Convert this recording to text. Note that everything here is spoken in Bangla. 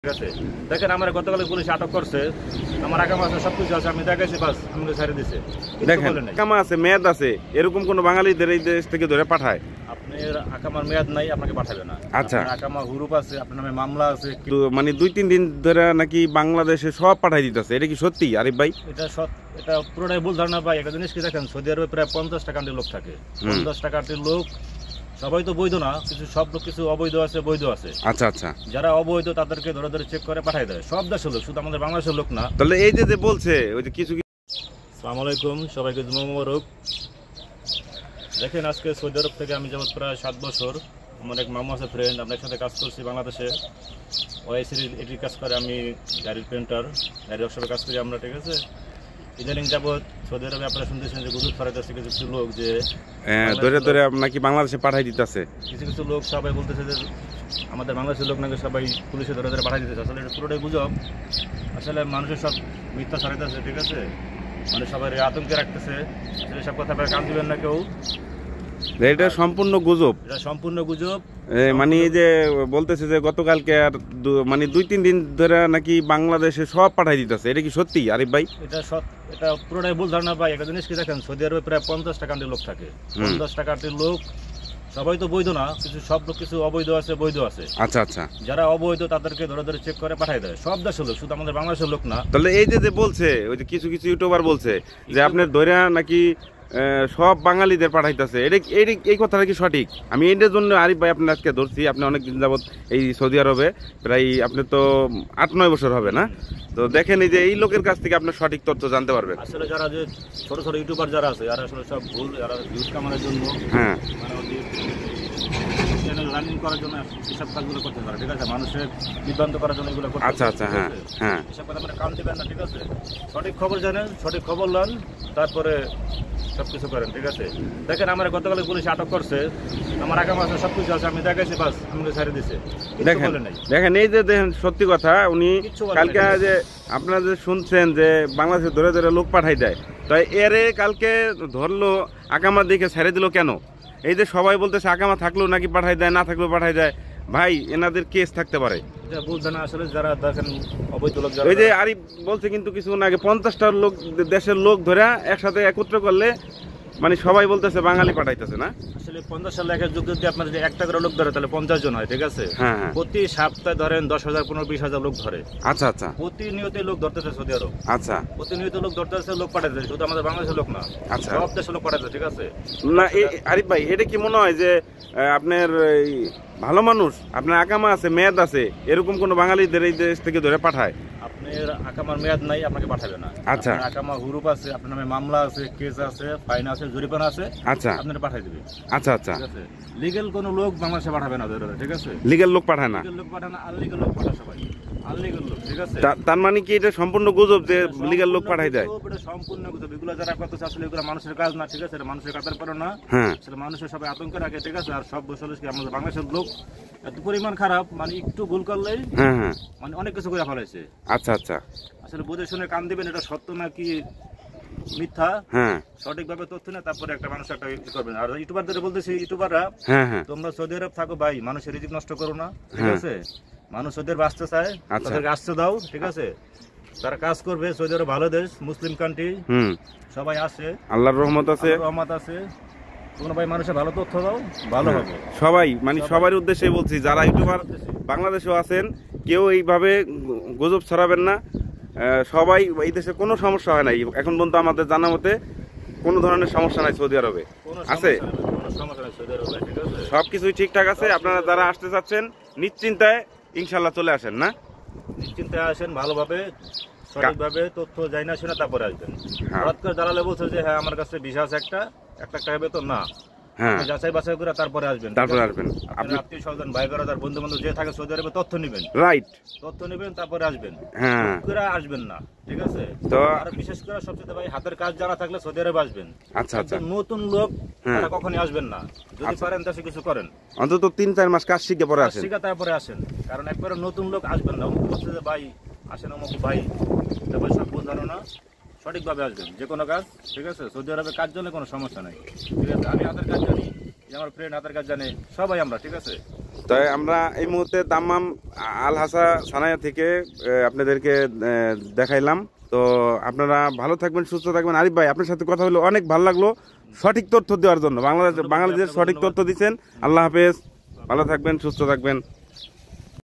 ঠিক আছে, দেখেন আমার গতকাল পুলিশ আটক করছে, আমার আগাম আছে সবকিছু আছে, আমি দেখাইছি, বাস আমাকে ছেড়ে দিছে। দেখেন আকামা আছে, মেয়াদ আছে, এরকম কোন বাঙালিদের এই দেশ থেকে ধরে পাঠায়? আপনার আকামার মেয়াদ নাই, আপনাকে পাঠাবে না। আচ্ছা, আকামা হুরুপ আছে, আপনার নামে মামলা আছে, মানে 2-3 দিন ধরে নাকি বাংলাদেশে সব পাঠাই দিতেছে, এটা কি সত্যি আরিফ ভাই? এটা পুরোটাই ভুল ধারণা ভাই। একটা জিনিস কি দেখেন, সৌদি আরবে প্রায় 50টা কান্ট্রির লোক থাকে। 50টা কান্ট্রির লোক সবাই তো বৈধ না, কিছু সব লোক কিছু অবৈধ আছে, বৈধ আছে। আচ্ছা আচ্ছা, যারা অবৈধ তাদেরকে ধরে ধরে চেক করে পাঠাই দেয়। সব দেশের লোক, শুধু আমাদের বাংলাদেশের লোক না। তাহলে এই যে বলছে ওই যে কিছু আসসালামু আলাইকুম, সবাইকে জুমা মোবারক। দেখেন আজকে সৌদি আরব থেকে আমি যাবত প্রায় 7 বছর, আমার এক মামা আছে ফ্রেন্ড, আপনার সাথে কাজ করছি বাংলাদেশে। ওআইসির এটির কাজ করে, আমি গাড়ির পেন্টার, গাড়ির ওয়ার্কশপে কাজ করি আমরা। ঠিক আছে, ইদানিং যাবত সৌদি আরবে আপনারা শুনতেছেন যে গুজব ছড়াইতেছে কিছু কিছু লোক যে ধরে ধরে নাকি বাংলাদেশে পাঠাই দিতেছে। কিছু কিছু লোক সবাই বলতেছে যে আমাদের বাংলাদেশের লোক নাকি সবাই পুলিশে ধরে ধরে পাঠাই দিতেছে। আসলে এটা পুরোটাই গুজব। আসলে মানুষের সব মিথ্যা ছড়াইতেছে। ঠিক আছে, মানে সবাই আতঙ্কে রাখতেছে। আসলে সব কথা কান দিবেন না কেউ, এটা সম্পূর্ণ গুজব। এটা সম্পূর্ণ গুজব। মানে এই যে বলতেছে যে গতকালকে আর মানে 2-3 দিন ধরে নাকি বাংলাদেশে সব পাঠাই দিতেছে, এটা কি সত্যি আরিফ ভাই? এটা পুরোটাই ভুল ধারণা ভাই। একটা জিনিস কি দেখেন, সৌদি আরবে প্রায় 50টা কান্ট্রির লোক থাকে। 50টা কান্ট্রির লোক সবাই তো বৈধ না, কিছু সব লোক কিছু অবৈধ আছে, বৈধ আছে। আচ্ছা আচ্ছা, যারা অবৈধ তাদেরকে ধরে ধরে চেক করে পাঠাই দেয়। সব দেশের লোক, শুধু আমাদের বাংলাদেশের লোক না। তাহলে এই যে বলছে ওই যে কিছু কিছু ইউটিউবার বলছে যে আপনার ধরে নাকি সব বাঙালিদের পাঠাইতেছে, এই কথাটা কি সঠিক? আমি এটার জন্য আরিফ ভাই আপনার আজকে ধরছি। আপনি অনেকদিন যাবত এই সৌদি আরবে, প্রায় আপনি তো 8-9 বছর হবে না? তো দেখেন এই যে এই লোকের কাছ থেকে আপনার সঠিক তথ্য জানতে পারবেন। আসলে যারা যে ছোট ছোট ইউটিউবার যারা আছে, যারা আসলে সব ভুল, যারা ভিউজ কামানোর জন্য, হ্যাঁ, মানে চ্যানেল রানিং করার জন্য এসব কাজগুলো করতে পারে। ঠিক আছে, মানুষের বিভ্রান্ত করার জন্য এগুলো করতে। আচ্ছা আচ্ছা, হ্যাঁ হ্যাঁ, এসব কথা মানে কান দিবেন না। ঠিক আছে, সঠিক খবর জানেন, সঠিক খবর লন, তারপরে সবকিছু করেন। ঠিক আছে, দেখেন আমার গতকাল পুলিশ আটক করছে, আমার আগাম আছে সবকিছু আছে, আমি দেখাইছি, বাস আমাকে ছেড়ে দিছে। দেখেন এই যে দেখেন সত্যি কথা, উনি কালকে যে আপনারা যে শুনছেন যে বাংলাদেশে ধরে ধরে লোক পাঠাই দেয়, তাই এরে কালকে ধরলো আকামা দেখে ছেড়ে দিল কেন? এই যে সবাই বলতেছে আকামা থাকলেও নাকি পাঠাই দেয়, না থাকলেও পাঠাই দেয়। ভাই এনাদের কেস থাকতে পারে, বুঝছে না আসলে যারা দেখেন অবৈধ লোক। ওই যে আরিফ বলছে কিন্তু কিছুক্ষণ আগে 50টা লোক দেশের লোক ধরে একসাথে একত্র করলে মানে সবাই বলতেছে বাঙালি পাঠাইতেছে না। আসলে 50 সাল লেখার যুগ যদি আপনার যদি একটা করে লোক ধরে তাহলে 50 জন হয়। ঠিক আছে, হ্যাঁ, প্রতি সপ্তাহে ধরেন 10,000, 15-20,000 লোক ধরে। আচ্ছা আচ্ছা, প্রতিনিয়ত লোক ধরতেছে সৌদি আরব। আচ্ছা, প্রতিনিয়ত লোক ধরতেছে, লোক পাঠাচ্ছে, শুধু আমাদের বাংলাদেশের লোক না, আচ্ছা, সব দেশের লোক পাঠাচ্ছে। ঠিক আছে না আরিফ ভাই, এটা কি মনে হয় যে আপনার ভালো মানুষ, আপনার আকামা আছে, মেয়াদ আছে, এরকম কোন বাঙালিদের এই দেশ থেকে ধরে পাঠায়? আপনার আকামার মেয়াদ নাই, আপনাকে পাঠাবে না। আচ্ছা, আকামা হুরুপ আছে, আপনার নামে মামলা আছে, কেস আছে, ফাইন আছে, জরিমানা আছে। আচ্ছা, আপনারা পাঠাই দিবে। আচ্ছা আচ্ছা, লিগ্যাল কোন লোক বাংলাদেশে পাঠাবে না। ঠিক আছে, লিগ্যাল লোক পাঠায় না, লিগ্যাল লোক পাঠায় না, আনলিগ্যাল লোক পাঠায় সবাই, আনলিগ্যাল লোক। ঠিক আছে, তার মানে কি এটা সম্পূর্ণ গুজব যে লিগ্যাল লোক পাঠাই দেয়? এটা সম্পূর্ণ গুজব। এগুলো যারা করতেছে আসলে এগুলো মানুষের কাজ না। ঠিক আছে, এটা মানুষের কাজের পরে না। হ্যাঁ, আসলে মানুষের সবাই আতঙ্কে রাখে। ঠিক আছে, আর সব বছর আমাদের বাংলাদেশের লোক এত পরিমাণ খারাপ, মানে একটু ভুল করলেই হ্যাঁ হ্যাঁ, মানে অনেক কিছু করে ফেলাইছে। আচ্ছা আচ্ছা, আসলে বুঝে শুনে কান দিবেন, এটা সত্য নাকি মিথ্যা, হ্যাঁ, সঠিকভাবে তথ্য না, তারপরে একটা মানুষ একটা করবেন। আর ইউটিউবারদের বলতেছি, ইউটিউবাররা হ্যাঁ হ্যাঁ, তোমরা সৌদি আরব থাকো ভাই, মানুষের রিজিক নষ্ট করো না। ঠিক আছে, মানুষ ওদের বাঁচতে চায়, তাদেরকে আসতে দাও। ঠিক আছে, তারা কাজ করবে। সৌদি আরব ভালো দেশ, মুসলিম কান্ট্রি, সবাই আসে, আল্লাহর রহমত আছে, রহমত আছে। তোমরা ভাই মানুষের ভালো তথ্য দাও, ভালো হবে। সবাই মানে সবার উদ্দেশ্যে বলছি, যারা ইউটিউবার বাংলাদেশেও আছেন, কেউ এইভাবে গুজব ছড়াবেন না। সবাই এই দেশে কোনো সমস্যা হয় নাই এখন পর্যন্ত, আমাদের জানা মতে কোনো ধরনের সমস্যা নাই সৌদি আরবে আছে, সবকিছুই ঠিকঠাক আছে। আপনারা যারা আসতে চাচ্ছেন নিশ্চিন্তায় ইনশাল্লাহ চলে আসেন, না নিশ্চিন্তায় আসেন, ভালোভাবে সঠিকভাবে তথ্য যাই না শুনে তারপরে আসবেন। হঠাৎ করে দাঁড়ালে বলছে যে হ্যাঁ আমার কাছে ভিসা আছে একটা টাকা বেতন না, হ্যাঁ, যাচাই বাছাই করে তারপরে আসবেন। আপনি আত্মীয় স্বজন, ভাই বেড়াদার, বন্ধু বান্ধব যে থাকে সৌদি আরবে তথ্য নেবেন, রাইট, তথ্য নেবেন, তারপরে আসবেন, হ্যাঁ, করে আসবেন না। ঠিক আছে, তো আর বিশেষ করে সবচেয়ে ভাই হাতের কাজ জানা থাকলে সৌদি আরবে আসবেন। আচ্ছা আচ্ছা, নতুন লোক তারা কখনই আসবেন না। যদি পারেন দেশে কিছু করেন, অন্তত 3-4 মাস কাজ শিখে পরে আসেন, তারপরে আসেন। কারণ একবারে নতুন লোক আসবেন না। বলছে যে ভাই আসেন অমুক ভাই, তারপরে সব বোঝানো না, সঠিকভাবে আসবেন যে কোনো কাজ। ঠিক আছে, সৌদি আরবে কাজ জানলে কোনো সমস্যা নাই। ঠিক আছে, আমি হাতের কাজ জানি, আমার ফ্রেন্ড হাতের কাজ জানে, সবাই আমরা। ঠিক আছে। তাই আমরা এই মুহূর্তে দাম্মাম আল হাসা সানায়া থেকে আপনাদেরকে দেখাইলাম। তো আপনারা ভালো থাকবেন, সুস্থ থাকবেন। আরিফ ভাই, আপনার সাথে কথা হলো অনেক ভালো লাগলো সঠিক তথ্য দেওয়ার জন্য। বাংলাদেশের সঠিক তথ্য দিচ্ছেন। আল্লাহ হাফেজ, ভালো থাকবেন, সুস্থ থাকবেন।